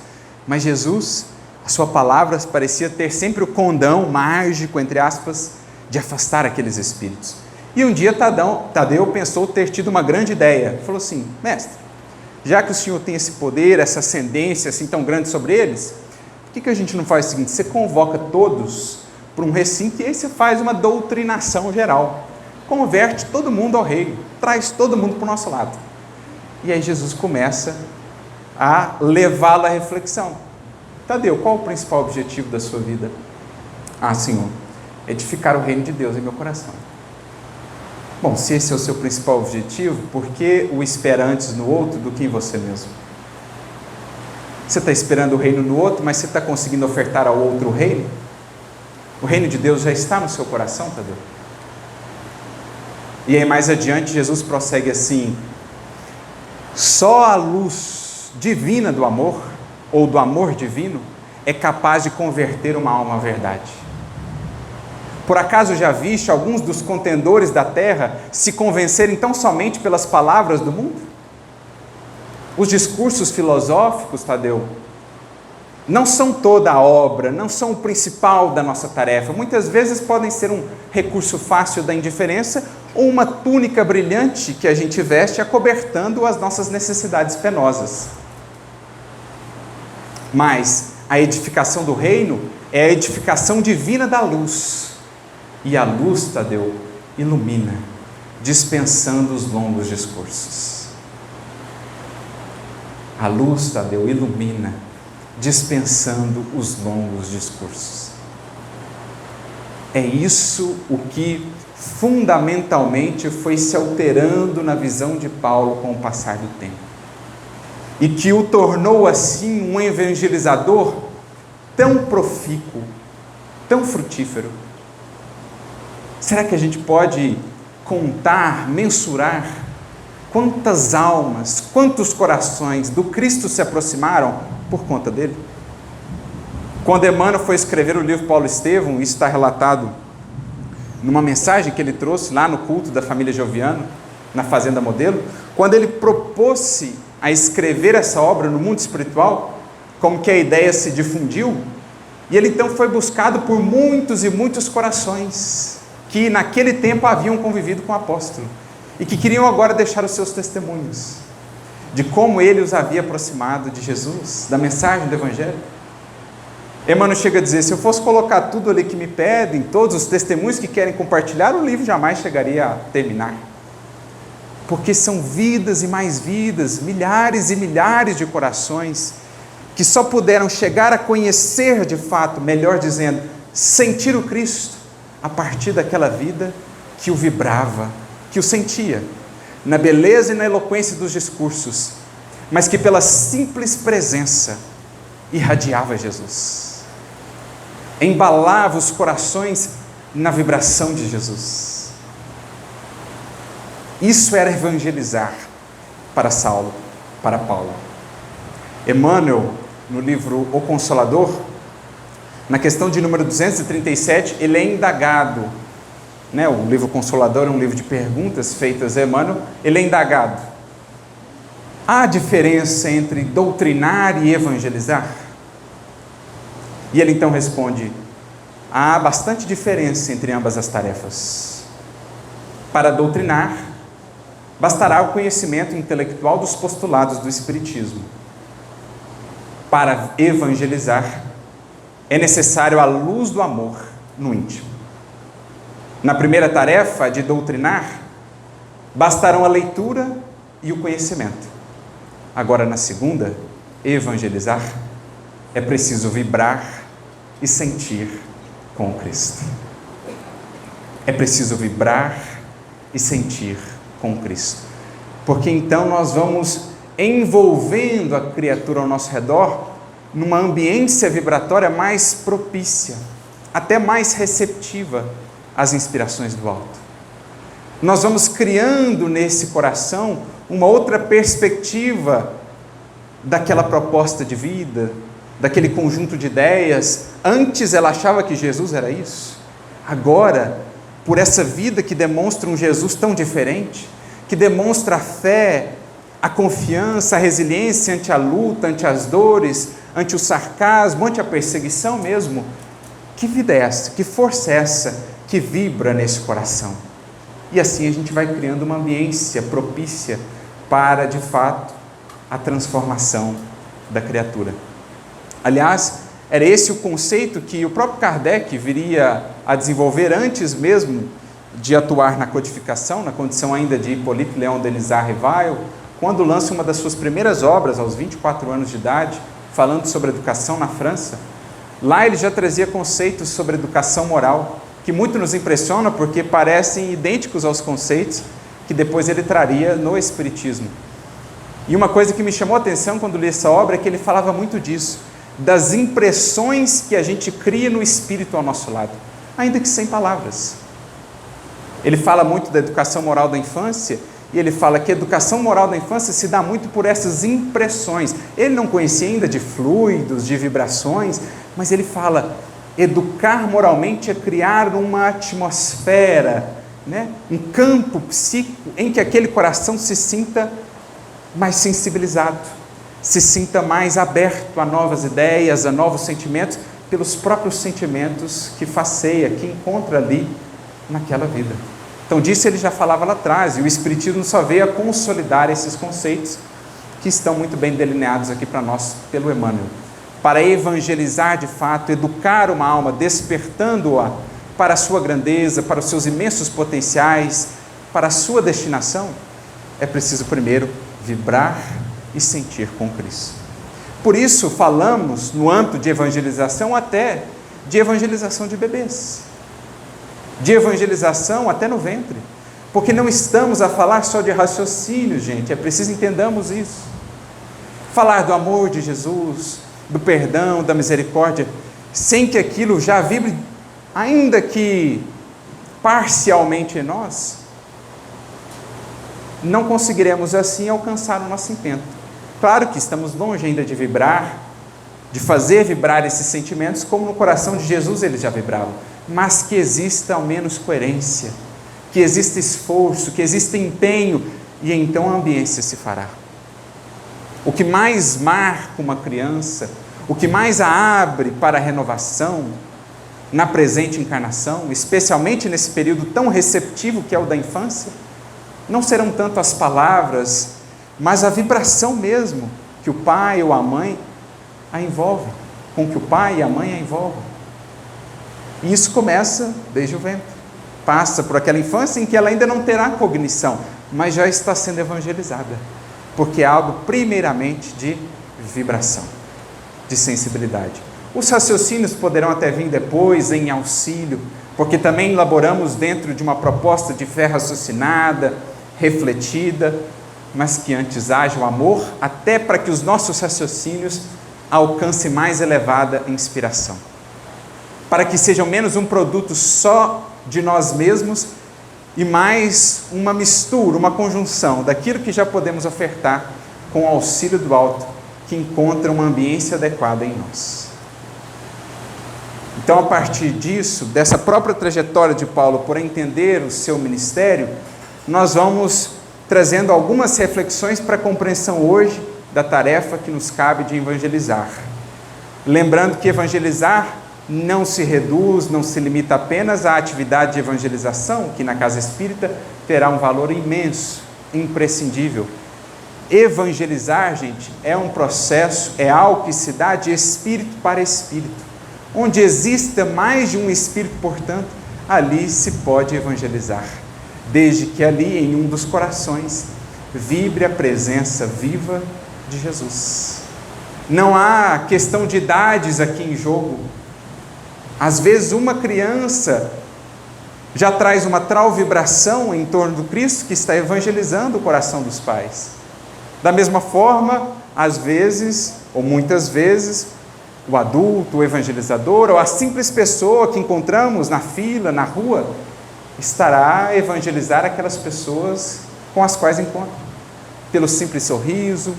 mas Jesus, a sua palavra parecia ter sempre o condão mágico, entre aspas, de afastar aqueles espíritos. E um dia Tadeu pensou ter tido uma grande ideia, falou assim, mestre, já que o senhor tem esse poder, essa ascendência assim tão grande sobre eles, por que a gente não faz o seguinte, você convoca todos para um recinto e aí você faz uma doutrinação geral, converte todo mundo ao reino, traz todo mundo para o nosso lado. E aí Jesus começa a levá-lo à reflexão. Tadeu, qual o principal objetivo da sua vida? Ah, Senhor, edificar o reino de Deus em meu coração. Bom, se esse é o seu principal objetivo, por que o espera antes no outro do que em você mesmo? Você está esperando o reino no outro, mas você está conseguindo ofertar ao outro o reino? O reino de Deus já está no seu coração, Tadeu? E aí mais adiante Jesus prossegue assim, só a luz divina do amor, ou do amor divino, é capaz de converter uma alma à verdade. Por acaso já viste alguns dos contendores da terra se convencerem tão somente pelas palavras do mundo? Os discursos filosóficos, Tadeu, não são toda a obra, não são o principal da nossa tarefa. Muitas vezes podem ser um recurso fácil da indiferença ou uma túnica brilhante que a gente veste acobertando as nossas necessidades penosas. Mas a edificação do reino é a edificação divina da luz. E a luz, Tadeu, ilumina, dispensando os longos discursos. A luz, Tadeu, ilumina, dispensando os longos discursos. É isso o que fundamentalmente foi se alterando na visão de Paulo com o passar do tempo. E que o tornou assim um evangelizador tão profícuo, tão frutífero? Será que a gente pode contar, mensurar quantas almas, quantos corações do Cristo se aproximaram por conta dele? Quando Emmanuel foi escrever o livro Paulo Estevão, isso está relatado numa mensagem que ele trouxe lá no culto da família Joviano, na Fazenda Modelo, quando ele propôs-se a escrever essa obra no mundo espiritual, como que a ideia se difundiu, e ele então foi buscado por muitos e muitos corações, que naquele tempo haviam convivido com o apóstolo, e que queriam agora deixar os seus testemunhos, de como ele os havia aproximado de Jesus, da mensagem do Evangelho. Emmanuel chega a dizer, se eu fosse colocar tudo ali que me pedem, todos os testemunhos que querem compartilhar, o livro jamais chegaria a terminar. Porque são vidas e mais vidas, milhares e milhares de corações, que só puderam chegar a conhecer de fato, melhor dizendo, sentir o Cristo, a partir daquela vida que o vibrava, que o sentia, na beleza e na eloquência dos discursos, mas que pela simples presença irradiava Jesus, embalava os corações na vibração de Jesus. Isso era evangelizar para Saulo, para Paulo. Emmanuel, no livro O Consolador, na questão de número 237, ele é indagado, o livro Consolador é um livro de perguntas feitas a Emmanuel, ele é indagado. Há diferença entre doutrinar e evangelizar? E ele então responde, há bastante diferença entre ambas as tarefas. Para doutrinar, bastará o conhecimento intelectual dos postulados do Espiritismo. Para evangelizar, é necessário a luz do amor no íntimo. Na primeira tarefa, de doutrinar, bastarão a leitura e o conhecimento. Agora, na segunda, evangelizar, é preciso vibrar e sentir com o Cristo. É preciso vibrar e sentir com o Cristo. Porque então nós vamos envolvendo a criatura ao nosso redor numa ambiência vibratória mais propícia, até mais receptiva às inspirações do alto. Nós vamos criando nesse coração uma outra perspectiva daquela proposta de vida, daquele conjunto de ideias. Antes ela achava que Jesus era isso. Agora, por essa vida que demonstra um Jesus tão diferente, que demonstra a fé, a confiança, a resiliência ante a luta, ante as dores, ante o sarcasmo, ante a perseguição mesmo. Que vida é essa? Que força é essa que vibra nesse coração? E assim a gente vai criando uma ambiência propícia para, de fato, a transformação da criatura. Aliás, era esse o conceito que o próprio Kardec viria a desenvolver antes mesmo de atuar na codificação, na condição ainda de Hippolyte Léon Denisard Rivail, quando lança uma das suas primeiras obras, aos 24 anos de idade, falando sobre educação na França. Lá ele já trazia conceitos sobre educação moral, que muito nos impressiona porque parecem idênticos aos conceitos que depois ele traria no Espiritismo. E uma coisa que me chamou a atenção quando li essa obra é que ele falava muito disso, das impressões que a gente cria no espírito ao nosso lado, ainda que sem palavras. Ele fala muito da educação moral da infância, e ele fala que a educação moral da infância se dá muito por essas impressões. Ele não conhecia ainda de fluidos, de vibrações, mas ele fala, educar moralmente é criar uma atmosfera, um campo psíquico em que aquele coração se sinta mais sensibilizado, se sinta mais aberto a novas ideias, a novos sentimentos, pelos próprios sentimentos que faceia, que encontra ali naquela vida. Então disso ele já falava lá atrás, e o Espiritismo só veio a consolidar esses conceitos que estão muito bem delineados aqui para nós pelo Emmanuel. Para evangelizar de fato, educar uma alma, despertando-a para a sua grandeza, para os seus imensos potenciais, para a sua destinação, é preciso primeiro vibrar e sentir com Cristo. Por isso falamos no âmbito de evangelização até de evangelização de bebês, de evangelização até no ventre, porque não estamos a falar só de raciocínio, gente, é preciso entendamos isso. Falar do amor de Jesus, do perdão, da misericórdia, sem que aquilo já vibre ainda que parcialmente em nós, não conseguiremos assim alcançar o nosso intento. Claro que estamos longe ainda de vibrar, de fazer vibrar esses sentimentos como no coração de Jesus eles já vibravam, mas que exista ao menos coerência, que exista esforço, que exista empenho, e então a ambiência se fará. O que mais marca uma criança, o que mais a abre para a renovação na presente encarnação, especialmente nesse período tão receptivo que é o da infância, não serão tanto as palavras, mas a vibração mesmo que o pai ou a mãe a envolvem, com que o pai e a mãe a envolvem. E isso começa desde o ventre, passa por aquela infância em que ela ainda não terá cognição, mas já está sendo evangelizada, porque é algo primeiramente de vibração, de sensibilidade. Os raciocínios poderão até vir depois em auxílio, porque também elaboramos dentro de uma proposta de fé raciocinada, refletida, mas que antes haja o amor, até para que os nossos raciocínios alcancem mais elevada inspiração, para que sejam menos um produto só de nós mesmos e mais uma mistura, uma conjunção daquilo que já podemos ofertar com o auxílio do alto, que encontra uma ambiência adequada em nós. Então, a partir disso, dessa própria trajetória de Paulo por entender o seu ministério, nós vamos trazendo algumas reflexões para a compreensão hoje da tarefa que nos cabe de evangelizar. Lembrando que evangelizar não se reduz, não se limita apenas à atividade de evangelização, que na casa espírita terá um valor imenso, imprescindível. Evangelizar, gente, é um processo, é algo que se dá de espírito para espírito. Onde exista mais de um espírito, portanto, ali se pode evangelizar, desde que ali, em um dos corações, vibre a presença viva de Jesus. Não há questão de idades aqui em jogo. Às vezes uma criança já traz uma tal vibração em torno do Cristo que está evangelizando o coração dos pais. Da mesma forma, às vezes, ou muitas vezes, o adulto, o evangelizador, ou a simples pessoa que encontramos na fila, na rua, estará a evangelizar aquelas pessoas com as quais encontra, pelo simples sorriso,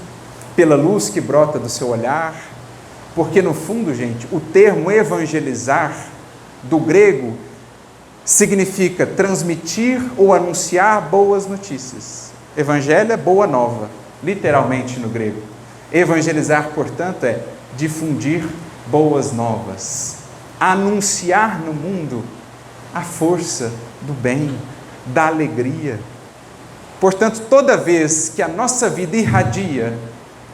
pela luz que brota do seu olhar, porque no fundo, gente, o termo evangelizar, do grego, significa transmitir ou anunciar boas notícias. Evangelho é boa nova, literalmente no grego. Evangelizar, portanto, é difundir boas novas, anunciar no mundo a força do bem, da alegria. Portanto, toda vez que a nossa vida irradia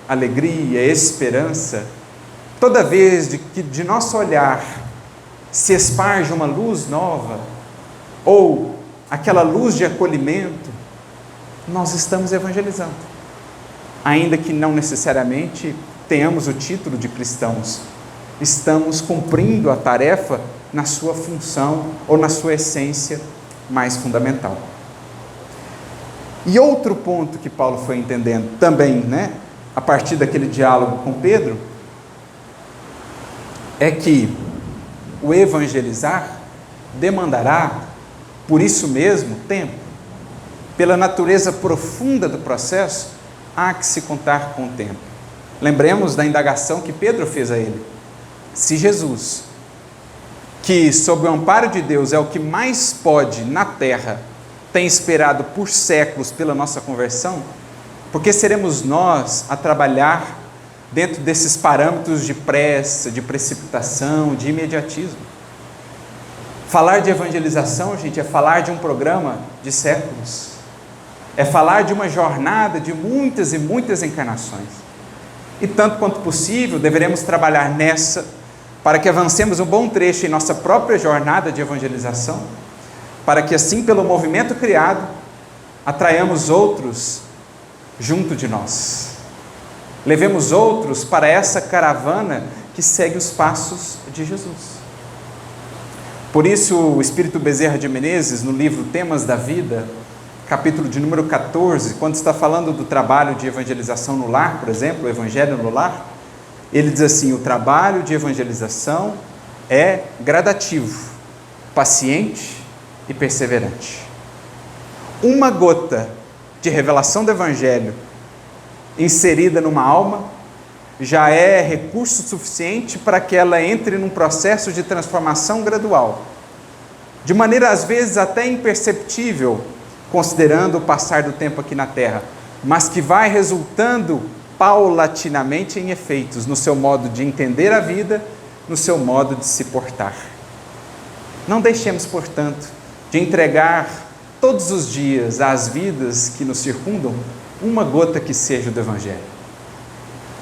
alegria, esperança, toda vez que de nosso olhar se esparge uma luz nova, ou aquela luz de acolhimento, nós estamos evangelizando, ainda que não necessariamente tenhamos o título de cristãos, estamos cumprindo a tarefa na sua função ou na sua essência mais fundamental. E outro ponto que Paulo foi entendendo também, a partir daquele diálogo com Pedro, é que o evangelizar demandará, por isso mesmo, tempo. Pela natureza profunda do processo, há que se contar com o tempo. Lembremos da indagação que Pedro fez a ele. Se Jesus, que sob o amparo de Deus é o que mais pode na terra, tem esperado por séculos pela nossa conversão, porque seremos nós a trabalhar dentro desses parâmetros de pressa, de precipitação, de imediatismo? Falar de evangelização, gente, é falar de um programa de séculos, é falar de uma jornada de muitas e muitas encarnações, e tanto quanto possível deveremos trabalhar nessa, para que avancemos um bom trecho em nossa própria jornada de evangelização, para que assim, pelo movimento criado, atraiamos outros junto de nós, levemos outros para essa caravana que segue os passos de Jesus. Por isso, o Espírito Bezerra de Menezes, no livro Temas da Vida, capítulo de número 14, quando está falando do trabalho de evangelização no lar, por exemplo, o Evangelho no Lar, ele diz assim: o trabalho de evangelização é gradativo, paciente e perseverante. Uma gota de revelação do Evangelho inserida numa alma já é recurso suficiente para que ela entre num processo de transformação gradual, de maneira às vezes até imperceptível, considerando o passar do tempo aqui na Terra, mas que vai resultando paulatinamente em efeitos no seu modo de entender a vida, no seu modo de se portar. Não deixemos, portanto, de entregar todos os dias às vidas que nos circundam uma gota que seja do Evangelho.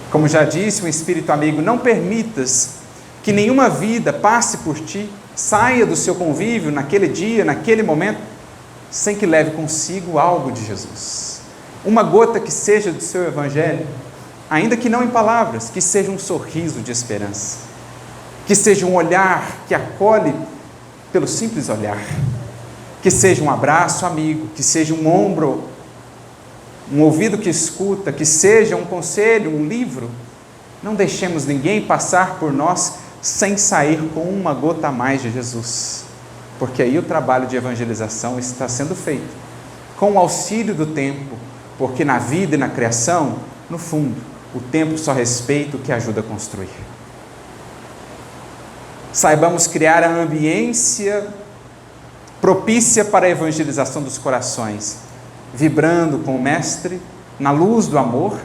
Como já disse um espírito amigo, não permitas que nenhuma vida passe por ti, saia do seu convívio naquele dia, naquele momento, sem que leve consigo algo de Jesus. Uma gota que seja do seu Evangelho, ainda que não em palavras, que seja um sorriso de esperança, que seja um olhar que acolhe pelo simples olhar, que seja um abraço amigo, que seja um ombro, um ouvido que escuta, que seja um conselho, um livro. Não deixemos ninguém passar por nós sem sair com uma gota a mais de Jesus, porque aí o trabalho de evangelização está sendo feito, com o auxílio do tempo, porque na vida e na criação, no fundo, o tempo só respeita o que ajuda a construir. Saibamos criar a ambiência propícia para a evangelização dos corações, vibrando com o Mestre, na luz do amor,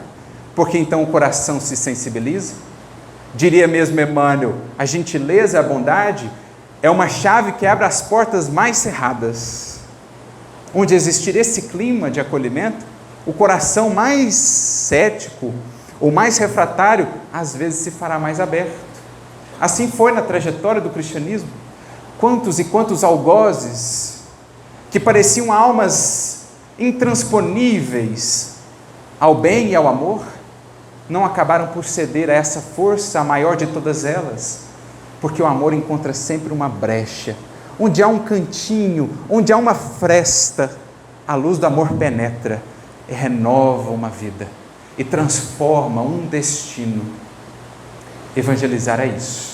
porque então o coração se sensibiliza. Diria mesmo Emmanuel, a gentileza e a bondade é uma chave que abre as portas mais cerradas. Onde existir esse clima de acolhimento, o coração mais cético ou mais refratário, às vezes se fará mais aberto. Assim foi na trajetória do cristianismo. Quantos e quantos algozes que pareciam almas intransponíveis ao bem e ao amor, não acabaram por ceder a essa força, a maior de todas elas, porque o amor encontra sempre uma brecha, onde há um cantinho, onde há uma fresta, a luz do amor penetra e renova uma vida, e transforma um destino. Evangelizar é isso,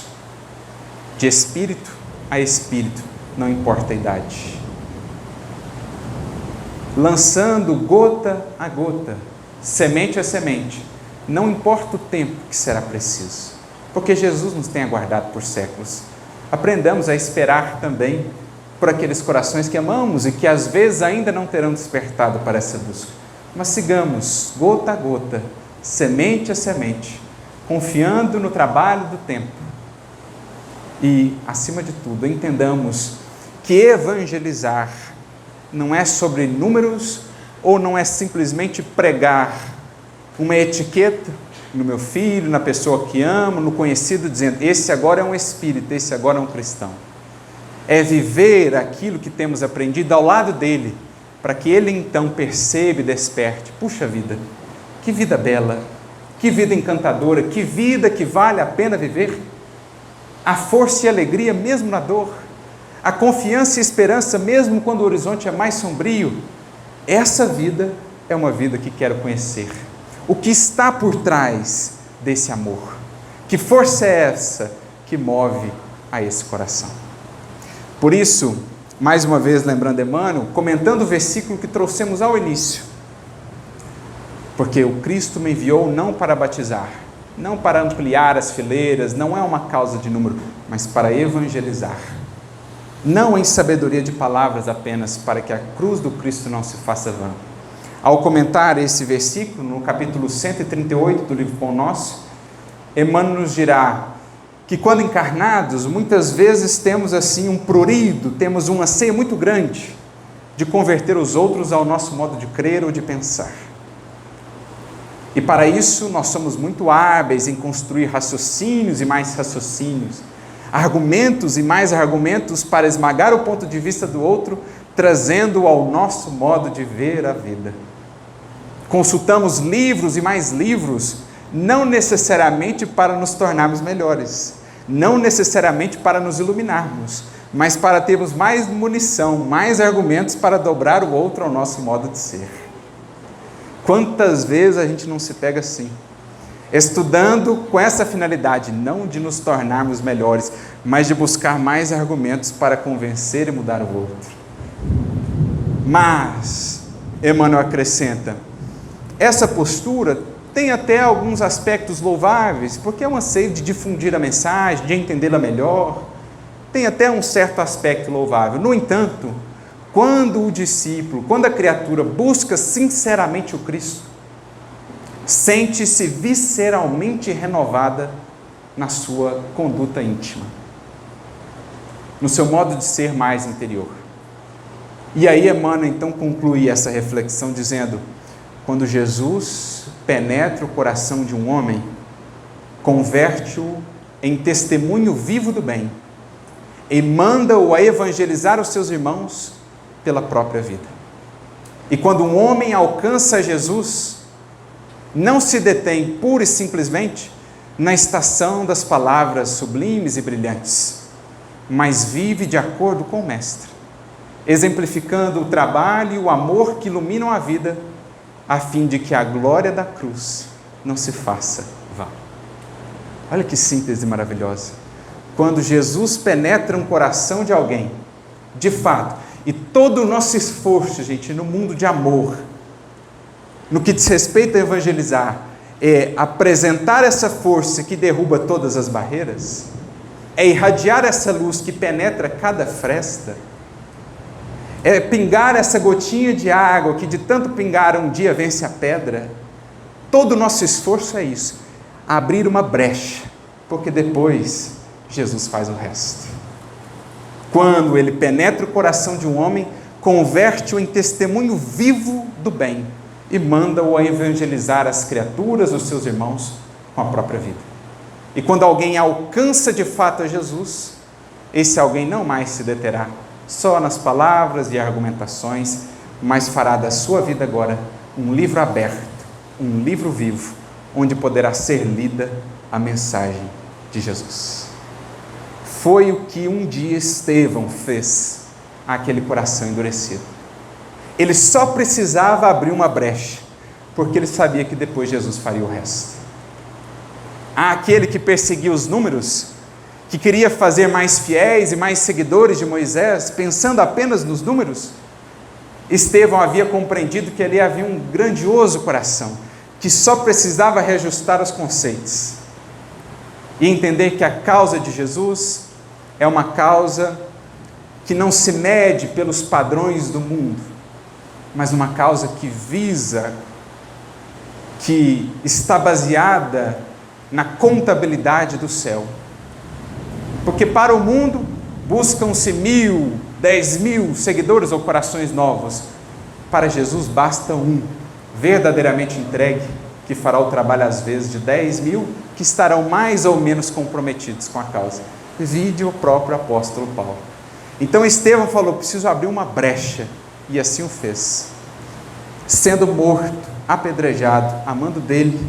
de espírito a espírito, não importa a idade, lançando gota a gota, semente a semente, não importa o tempo que será preciso, porque Jesus nos tem aguardado por séculos. Aprendamos a esperar também por aqueles corações que amamos e que às vezes ainda não terão despertado para essa busca, mas sigamos gota a gota, semente a semente, confiando no trabalho do tempo e, acima de tudo, entendamos que evangelizar não é sobre números ou não é simplesmente pregar uma etiqueta no meu filho, na pessoa que amo, no conhecido, dizendo, esse agora é um espírito, esse agora é um cristão. É viver aquilo que temos aprendido ao lado dele, para que ele então perceba e desperte, puxa vida, que vida bela, que vida encantadora, que vida que vale a pena viver, a força e alegria mesmo na dor, a confiança e esperança mesmo quando o horizonte é mais sombrio. Essa vida é uma vida que quero conhecer. O que está por trás desse amor? Que força é essa que move a esse coração? Por isso, mais uma vez lembrando Emmanuel, comentando o versículo que trouxemos ao início, porque o Cristo me enviou não para batizar, não para ampliar as fileiras, não é uma causa de número, mas para evangelizar. Não em sabedoria de palavras apenas, para que a cruz do Cristo não se faça vã. Ao comentar esse versículo, no capítulo 138 do livro Pão Nosso, Emmanuel nos dirá que quando encarnados, muitas vezes temos assim um prurido, temos um anseio muito grande de converter os outros ao nosso modo de crer ou de pensar. E para isso nós somos muito hábeis em construir raciocínios e mais raciocínios, argumentos e mais argumentos para esmagar o ponto de vista do outro, trazendo-o ao nosso modo de ver a vida. Consultamos livros e mais livros, não necessariamente para nos tornarmos melhores, não necessariamente para nos iluminarmos, mas para termos mais munição, mais argumentos para dobrar o outro ao nosso modo de ser. Quantas vezes a gente não se pega assim? estudando com essa finalidade, não de nos tornarmos melhores, mas de buscar mais argumentos para convencer e mudar o outro. Mas, Emmanuel acrescenta, essa postura tem até alguns aspectos louváveis, porque é um anseio de difundir a mensagem, de entendê-la melhor, tem até um certo aspecto louvável. No entanto, quando o discípulo, quando a criatura busca sinceramente o Cristo, sente-se visceralmente renovada na sua conduta íntima, no seu modo de ser mais interior. E aí Emmanuel então conclui essa reflexão dizendo, quando Jesus penetra o coração de um homem, converte-o em testemunho vivo do bem e manda-o a evangelizar os seus irmãos pela própria vida. E quando um homem alcança Jesus, não se detém pura e simplesmente na estação das palavras sublimes e brilhantes, mas vive de acordo com o Mestre, exemplificando o trabalho e o amor que iluminam a vida, a fim de que a glória da cruz não se faça vã. Olha que síntese maravilhosa. Quando Jesus penetra um coração de alguém, de fato, e todo o nosso esforço, gente, no mundo de amor, no que diz respeito a evangelizar, é apresentar essa força que derruba todas as barreiras, é irradiar essa luz que penetra cada fresta, é pingar essa gotinha de água que de tanto pingar um dia vence a pedra. Todo o nosso esforço é isso, abrir uma brecha, porque depois Jesus faz o resto. Quando ele penetra o coração de um homem, converte-o em testemunho vivo do bem e manda-o a evangelizar as criaturas, os seus irmãos, com a própria vida. E quando alguém alcança de fato a Jesus, esse alguém não mais se deterá só nas palavras e argumentações, mas fará da sua vida agora um livro aberto, um livro vivo, onde poderá ser lida a mensagem de Jesus. Foi o que um dia Estevão fez àquele coração endurecido. Ele só precisava abrir uma brecha, porque ele sabia que depois Jesus faria o resto. Aquele que perseguia os números, que queria fazer mais fiéis e mais seguidores de Moisés, pensando apenas nos números, Estevão havia compreendido que ali havia um grandioso coração, que só precisava reajustar os conceitos e entender que a causa de Jesus é uma causa que não se mede pelos padrões do mundo, mas uma causa que visa, que está baseada na contabilidade do céu. Porque para o mundo buscam-se 1.000, 10.000 seguidores ou corações novos. Para Jesus basta um, verdadeiramente entregue, que fará o trabalho às vezes de 10.000, que estarão mais ou menos comprometidos com a causa. Vide o próprio apóstolo Paulo. Então Estevão falou, preciso abrir uma brecha, e assim o fez. Sendo morto, apedrejado, amando dele,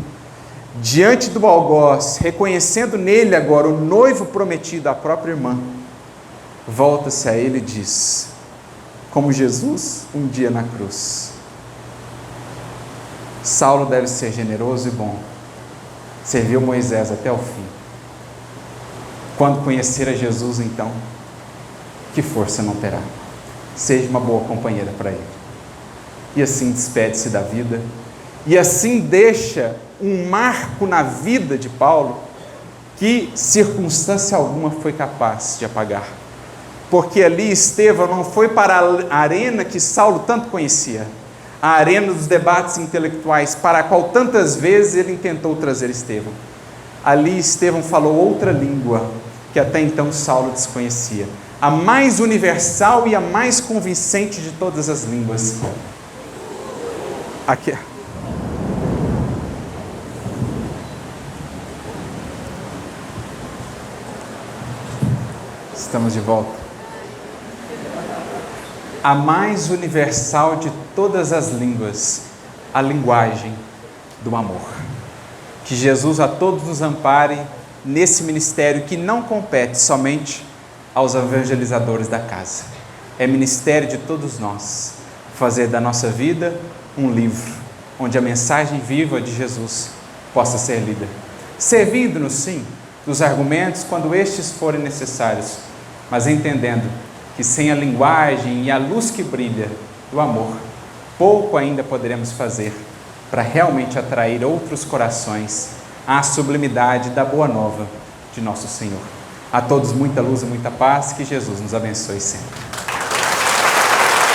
diante do algoz, reconhecendo nele agora o noivo prometido à própria irmã, volta-se a ele e diz, como Jesus um dia na cruz, Saulo deve ser generoso e bom, serviu Moisés até o fim. Quando conhecer a Jesus, então, que força não terá? Seja uma boa companheira para ele. E assim despede-se da vida, e assim deixa um marco na vida de Paulo que circunstância alguma foi capaz de apagar. Porque ali Estevão não foi para a arena que Saulo tanto conhecia, a arena dos debates intelectuais, para a qual tantas vezes ele tentou trazer Estevão. Ali Estevão falou outra língua que até então Saulo desconhecia, a mais universal e a mais convincente de todas as línguas. Aqui. Estamos de volta. A mais universal de todas as línguas, a linguagem do amor. Que Jesus a todos nos ampare nesse ministério que não compete somente aos evangelizadores da casa. É ministério de todos nós, fazer da nossa vida um livro, onde a mensagem viva de Jesus possa ser lida, servindo-nos, sim, dos argumentos quando estes forem necessários, mas entendendo que sem a linguagem e a luz que brilha do amor, pouco ainda poderemos fazer para realmente atrair outros corações à sublimidade da boa nova de nosso Senhor. A todos muita luz e muita paz, que Jesus nos abençoe sempre.